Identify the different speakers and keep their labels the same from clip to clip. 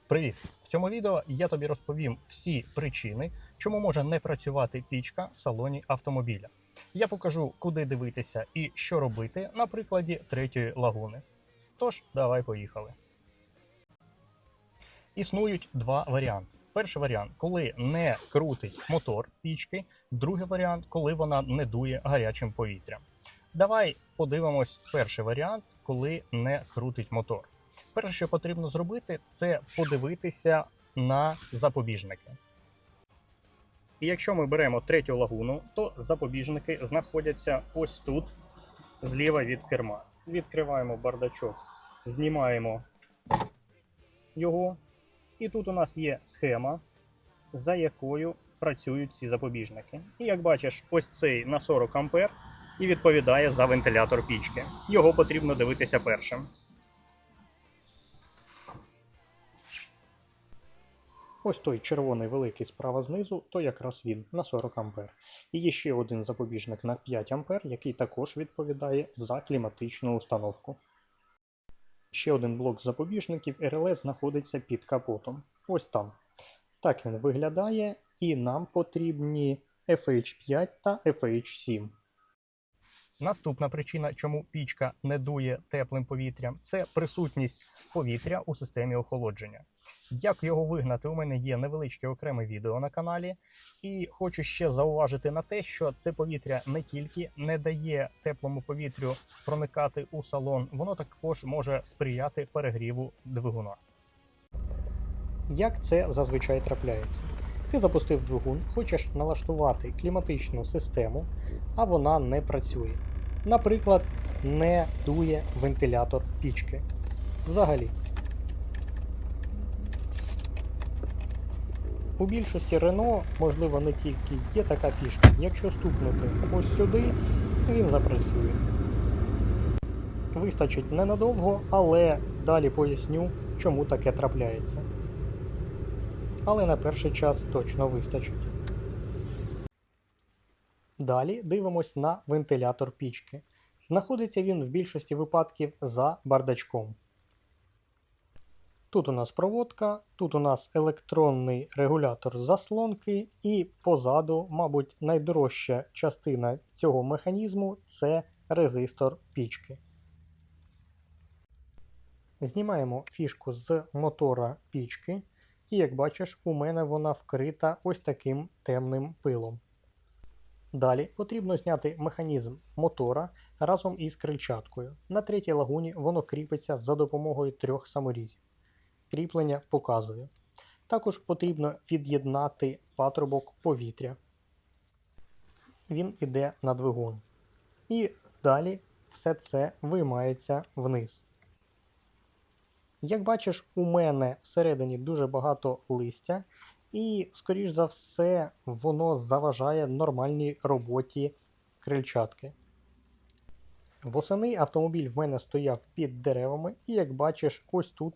Speaker 1: Привіт! В цьому відео я тобі розповім всі причини, чому може не працювати пічка в салоні автомобіля. Я покажу, куди дивитися і що робити на прикладі третьої лагуни. Тож, давай поїхали. Існують два варіанти. Перший варіант, коли не крутить мотор пічки. Другий варіант, коли вона не дує гарячим повітрям. Давай подивимось перший варіант, коли не крутить мотор. Перше, що потрібно зробити, це подивитися на запобіжники. І якщо ми беремо третю лагуну, то запобіжники знаходяться ось тут, зліва від керма. Відкриваємо бардачок, знімаємо його. І тут у нас є схема, за якою працюють ці запобіжники. І як бачиш, ось цей на 40 А і відповідає за вентилятор пічки. Його потрібно дивитися першим. Ось той червоний великий справа знизу, то якраз він на 40 А. І є ще один запобіжник на 5 А, який також відповідає за кліматичну установку. Ще один блок запобіжників РЛС знаходиться під капотом. Ось там. Так він виглядає, і нам потрібні FH5 та FH7. Наступна причина, чому пічка не дує теплим повітрям, це присутність повітря у системі охолодження. Як його вигнати, у мене є невеличке окреме відео на каналі. І хочу ще зауважити на те, що це повітря не тільки не дає теплому повітрю проникати у салон, воно також може сприяти перегріву двигуна. Як це зазвичай трапляється? Ти запустив двигун, хочеш налаштувати кліматичну систему, а вона не працює. Наприклад, не дує вентилятор пічки. Взагалі. У більшості Renault, можливо, не тільки є така фішка. Якщо стукнути ось сюди, він запрацює. Вистачить ненадовго, але далі поясню, чому таке трапляється. Але на перший час точно вистачить. Далі дивимось на вентилятор пічки. Знаходиться він в більшості випадків за бардачком. Тут у нас проводка, тут у нас електронний регулятор заслонки і позаду, мабуть, найдорожча частина цього механізму – це резистор пічки. Знімаємо фішку з мотора пічки і, як бачиш, у мене вона вкрита ось таким темним пилом. Далі потрібно зняти механізм мотора разом із крильчаткою. На третій лагуні воно кріпиться за допомогою 3 саморізів. Кріплення показую. Також потрібно від'єднати патрубок повітря. Він іде на двигун. І далі все це виймається вниз. Як бачиш, у мене всередині дуже багато листя. І, скоріш за все, воно заважає нормальній роботі крильчатки. Восени автомобіль в мене стояв під деревами, і, як бачиш, ось тут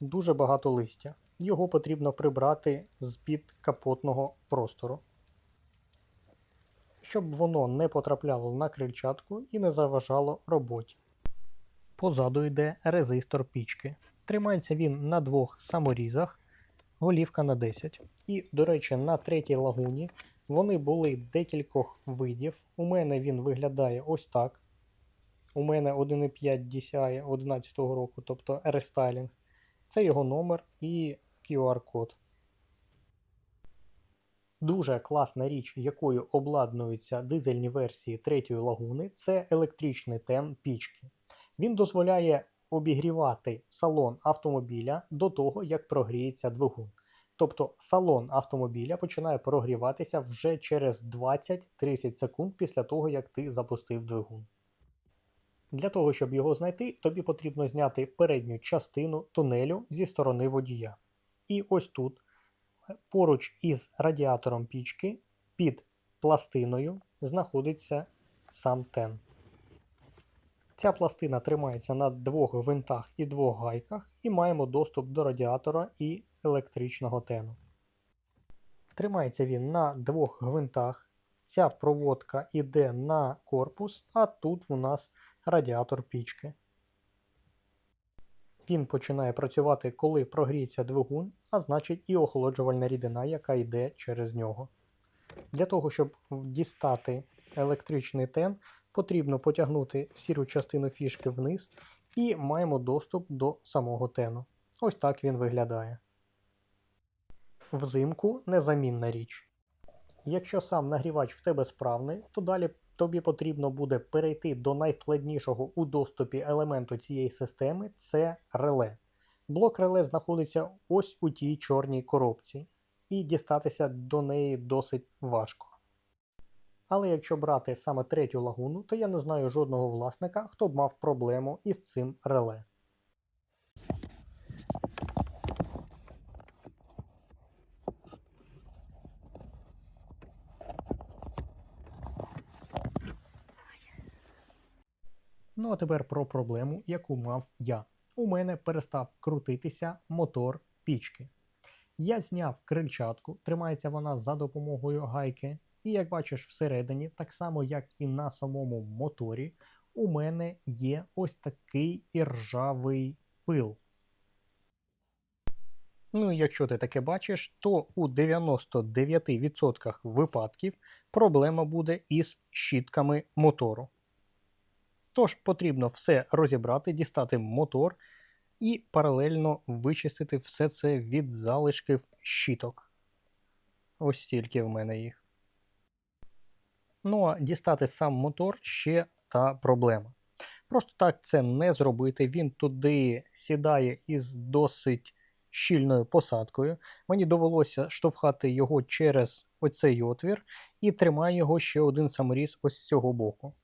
Speaker 1: дуже багато листя. Його потрібно прибрати з-під капотного простору, щоб воно не потрапляло на крильчатку і не заважало роботі. Позаду йде резистор пічки. Тримається він на 2 саморізах. Голівка на 10. І, до речі, на третій лагуні вони були декількох видів. У мене він виглядає ось так. У мене 1.5 DCI 11 року, тобто рестайлінг. Це його номер і QR-код. Дуже класна річ, якою обладнуються дизельні версії третьої лагуни, це електричний тен пічки. Він дозволяє обігрівати салон автомобіля до того, як прогріється двигун. Тобто салон автомобіля починає прогріватися вже через 20-30 секунд після того, як ти запустив двигун. Для того, щоб його знайти, тобі потрібно зняти передню частину тунелю зі сторони водія. І ось тут, поруч із радіатором пічки, під пластиною знаходиться сам тен. Ця пластина тримається на 2 гвинтах і 2 гайках, і маємо доступ до радіатора і електричного тену. Тримається він на 2 гвинтах, ця проводка йде на корпус, а тут у нас радіатор пічки. Він починає працювати, коли прогріється двигун, а значить і охолоджувальна рідина, яка йде через нього. Для того, щоб дістати електричний тен, потрібно потягнути сіру частину фішки вниз і маємо доступ до самого тену. Ось так він виглядає. Взимку незамінна річ. Якщо сам нагрівач в тебе справний, то далі тобі потрібно буде перейти до найскладнішого у доступі елементу цієї системи – це реле. Блок реле знаходиться ось у тій чорній коробці, і дістатися до неї досить важко. Але якщо брати саме третю лагуну, то я не знаю жодного власника, хто б мав проблему із цим реле. Ну а тепер про проблему, яку мав я. У мене перестав крутитися мотор пічки. Я зняв крильчатку, тримається вона за допомогою гайки. І як бачиш всередині, так само як і на самому моторі, у мене є ось такий іржавий пил. Ну і якщо ти таке бачиш, то у 99% випадків проблема буде із щітками мотору. Тож потрібно все розібрати, дістати мотор і паралельно вичистити все це від залишків щіток. Ось стільки в мене їх. Ну а дістати сам мотор ще та проблема. Просто так це не зробити, він туди сідає із досить щільною посадкою. Мені довелося штовхати його через оцей отвір і тримає його ще один саморіз ось з цього боку.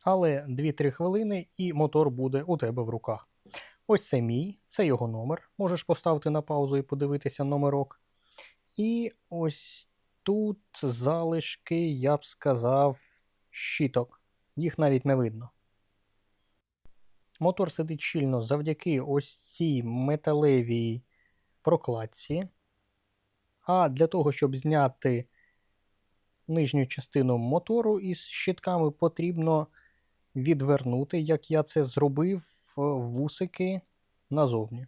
Speaker 1: Але 2-3 хвилини і мотор буде у тебе в руках. Ось це мій, це його номер. Можеш поставити на паузу і подивитися номерок. І ось тут залишки, я б сказав, щіток. Їх навіть не видно. Мотор сидить щільно завдяки ось цій металевій прокладці. А для того, щоб зняти нижню частину мотору із щітками, потрібно відвернути, як я це зробив, вусики назовні.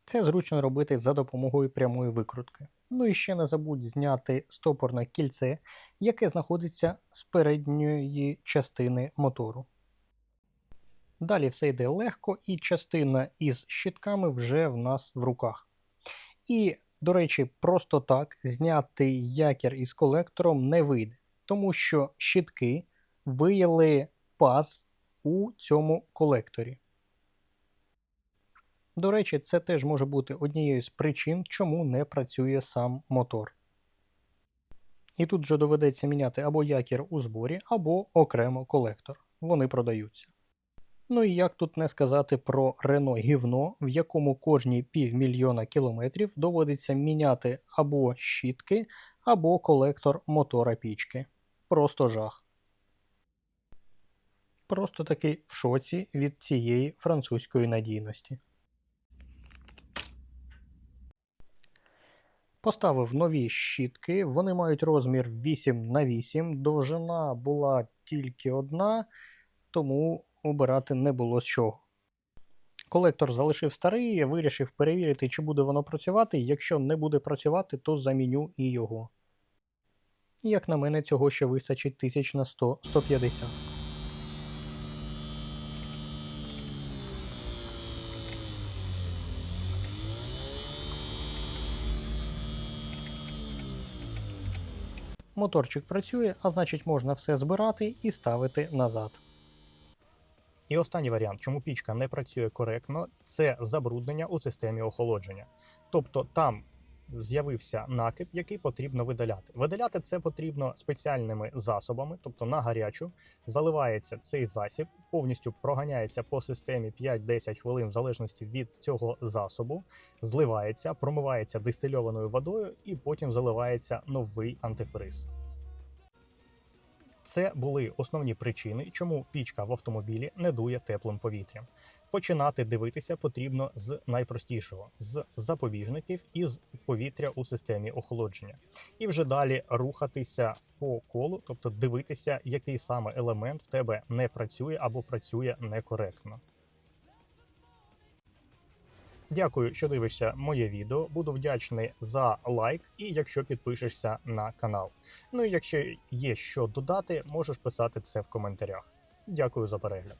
Speaker 1: Це зручно робити за допомогою прямої викрутки. Ну і ще не забудь зняти стопорне кільце, яке знаходиться з передньої частини мотору. Далі все йде легко і частина із щітками вже в нас в руках. І, до речі, просто так зняти якір із колектором не вийде, тому що щітки вияли паз у цьому колекторі. До речі, це теж може бути однією з причин, чому не працює сам мотор. І тут вже доведеться міняти або якір у зборі, або окремо колектор. Вони продаються. Ну і як тут не сказати про Renault гівно, в якому кожні 500 000 кілометрів доводиться міняти або щітки, або колектор мотора пічки. Просто жах. Просто таки в шоці від цієї французької надійності. Поставив нові щітки, вони мають розмір 8х8, довжина була тільки одна, тому обирати не було з чого. Колектор залишив старий, я вирішив перевірити, чи буде воно працювати. Якщо не буде працювати, то заміню і його. Як на мене, цього ще вистачить 100-150. Моторчик працює, а значить можна все збирати і ставити назад. І останній варіант, чому пічка не працює коректно, це забруднення у системі охолодження. Тобто там з'явився накип, який потрібно видаляти. Видаляти це потрібно спеціальними засобами, тобто на гарячу. Заливається цей засіб, повністю проганяється по системі 5-10 хвилин в залежності від цього засобу, зливається, промивається дистильованою водою і потім заливається новий антифриз. Це були основні причини, чому пічка в автомобілі не дує теплим повітрям. Починати дивитися потрібно з найпростішого – з запобіжників і з повітря у системі охолодження. І вже далі рухатися по колу, тобто дивитися, який саме елемент в тебе не працює або працює некоректно. Дякую, що дивишся моє відео. Буду вдячний за лайк і якщо підпишешся на канал. Ну і якщо є що додати, можеш писати це в коментарях. Дякую за перегляд.